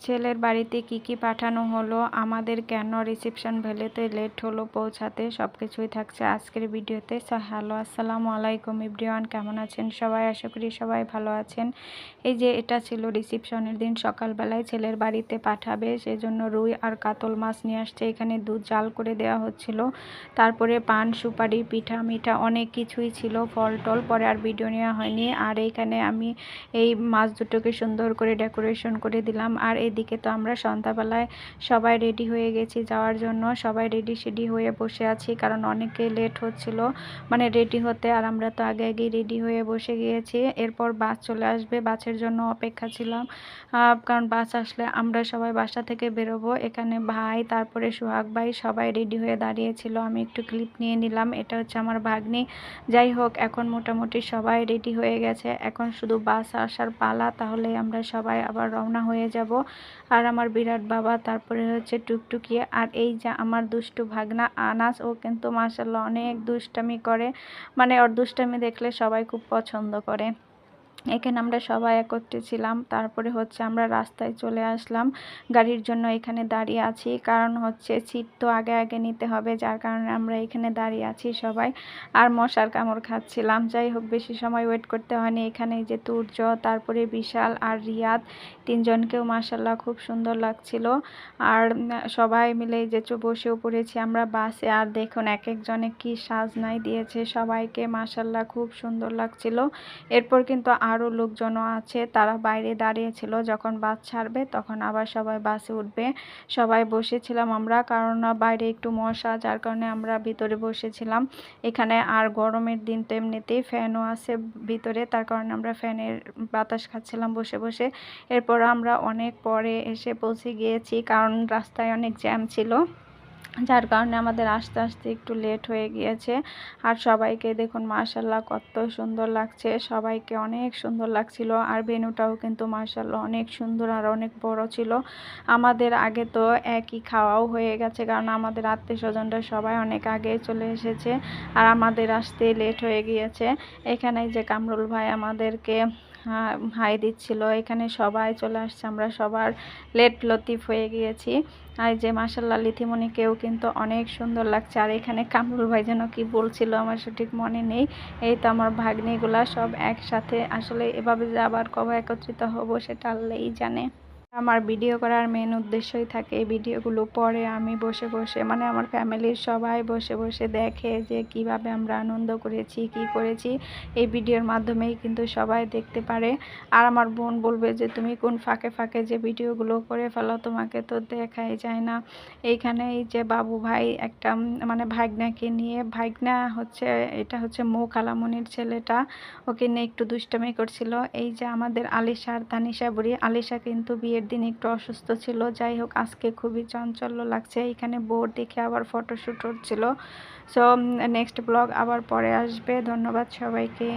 ছেলের বাড়িতে কি পাঠানো হলো, আমাদের কেন রিসেপশন ভ্যালিতে লেট হলো পৌঁছাতে, সব কিছুই থাকছে আজকের ভিডিওতে। সো হ্যালো, আসসালামু আলাইকুম এভরিওয়ান, কেমন আছেন সবাই? আশা করি সবাই ভালো আছেন। এই যে এটা ছিল রিসেপশনের দিন, সকালবেলায় ছেলের বাড়িতে পাঠাবে সেজন্য রুই আর কাতল মাছ নিয়ে আসছে। এখানে দুধ জাল করে দেওয়া হচ্ছিল, তারপরে পান সুপারি পিঠা মিঠা অনেক কিছুই ছিল, ফল টল। পরে আর ভিডিও নেওয়া হয়নি। আর এইখানে আমি এই মাছ দুটোকে সুন্দর করে ডেকোরেশন করে দিলাম। আর এদিকে তো আমরা সন্ধ্যাবেলায় সবাই রেডি হয়ে গেছি যাওয়ার জন্য, সবাই রেডি হয়ে বসে আছি, কারণ অনেকে লেট হচ্ছিল মানে রেডি হতে। আর আমরা তো আগে রেডি হয়ে বসে গিয়েছি। এরপর বাস চলে আসবে, বাসের জন্য অপেক্ষা ছিলাম, কারণ বাস আসলে আমরা সবাই বাসা থেকে বেরোবো। এখানে ভাই, তারপরে সোহাগ ভাই সবাই রেডি হয়ে দাঁড়িয়েছিল। আমি একটু ক্লিপ নিয়ে নিলাম, এটা হচ্ছে আমার ভাগ্নি। যাই হোক, এখন মোটামুটি সবাই রেডি হয়ে গেছে, এখন শুধু বাস আসার পালা, তাহলে আমরা সবাই আবার রওনা হয়ে যাব। আর আমার বিরাট বাবা, তারপরে হচ্ছে টুকটুকি, আর এই যে আমার দুষ্টু ভাগনা আনাস, ও কিন্তু মাশাআল্লাহ অনেক দুষ্টামি করে, মানে ওর দুষ্টামি দেখলে সবাই খুব পছন্দ করে। এখানে আমরা সবাই একত্রে ছিলাম। তারপরে হচ্ছে আমরা রাস্তায় চলে আসলাম, গাড়ির জন্য এখানে দাঁড়িয়ে আছি, কারণ হচ্ছে সিট তো আগে নিতে হবে, যার কারণে আমরা এখানে দাঁড়িয়ে আছি সবাই। আর মশার কামড় খাচ্ছিলাম। যাই হোক, বেশি সময় ওয়েট করতে হয়নি। এখানে যে তুর্য, তারপরে বিশাল আর রিয়াদ, তিনজনকেও মাশাআল্লাহ খুব সুন্দর লাগছিল। আর সবাই মিলে যে বসেও পড়েছি আমরা বাসে। আর দেখুন এক একজনে কি সাজনাই দিয়েছে, সবাইকে মাশাআল্লাহ খুব সুন্দর লাগছিল। এরপর কিন্তু আরও লোকজনও আছে, তারা বাইরে দাঁড়িয়েছিল, যখন বাস ছাড়বে তখন আবার সবাই বাসে উঠবে। সবাই বসেছিলাম আমরা, কারণ বাইরে একটু মশা, যার কারণে আমরা ভিতরে বসেছিলাম এখানে। আর গরমের দিন তো এমনিতেই ফ্যানও আছে ভিতরে, তার কারণে আমরা ফ্যানের বাতাস খাচ্ছিলাম বসে বসে। এরপর আমরা অনেক পরে এসে পৌঁছে গিয়েছি, কারণ রাস্তায় অনেক জ্যাম ছিল, যার কারণে আমাদের আস্তে আস্তে একটু লেট হয়ে গিয়েছে। আর সবাইকে দেখুন মাশাআল্লাহ কত সুন্দর লাগছে, সবাইকে অনেক সুন্দর লাগছিল। আর ভেন্যুটাও কিন্তু মাশাআল্লাহ অনেক সুন্দর আর অনেক বড় ছিল। আমাদের আগে তো একই খাওয়াও হয়ে গেছে, কারণ আমাদের আত্মীয় স্বজনরা সবাই অনেক আগে চলে এসেছে, আর আমাদের আসতে লেট হয়ে গিয়েছে। এখানে যে কামরুল ভাই আমাদেরকে হাই দিচ্ছিল, এখানে সবাই চলে আসছে, আমরা সবার লেট লতিফ হয়ে গিয়েছি। আর যে মাশাআল্লাহ লিথিমণিকেও কিন্তু অনেক সুন্দর লাগছে। আর এখানে কামরুল ভাই যেন কি বলছিল আমার সঠিক মনে নেই। এই তো আমার ভাগ্নিগুলা সব একসাথে, আসলে এভাবে যে আবার কবে একত্রিত হব সেটা আল্লাহই জানে। আমার ভিডিও করার মেন উদ্দেশ্যই থাকে এই ভিডিওগুলো, পরে আমি বসে বসে মানে আমার ফ্যামিলির সবাই বসে বসে দেখে যে কিভাবে আমরা আনন্দ করেছি, কি করেছি, এই ভিডিওর মাধ্যমেই কিন্তু সবাই দেখতে পারে। আর আমার বোন বলবে যে তুমি কোন ফাঁকে ফাঁকে যে ভিডিওগুলো করে ফেলো, তোমাকে তো দেখাই যায় না। এইখানে এই যে বাবু ভাই একটা মানে ভাগনাকে নিয়ে, ভাগনা হচ্ছে এটা হচ্ছে মৌ কালামনির ছেলেটা, ওকে নিয়ে একটু দুষ্টামি করছিল। এই যে আমাদের আলিশা আর তানিশা বুড়ি, আলিশা কিন্তু বিয়ের দিন একটু অসুস্থ ছিল। যাই হোক, আজকে খুবই চঞ্চল্য লাগছে। এখানে বোর্ড দেখে আবার ফটোশ্যুট হচ্ছিল। সো নেক্সট ব্লগ আবার পরে আসবে। ধন্যবাদ সবাইকে।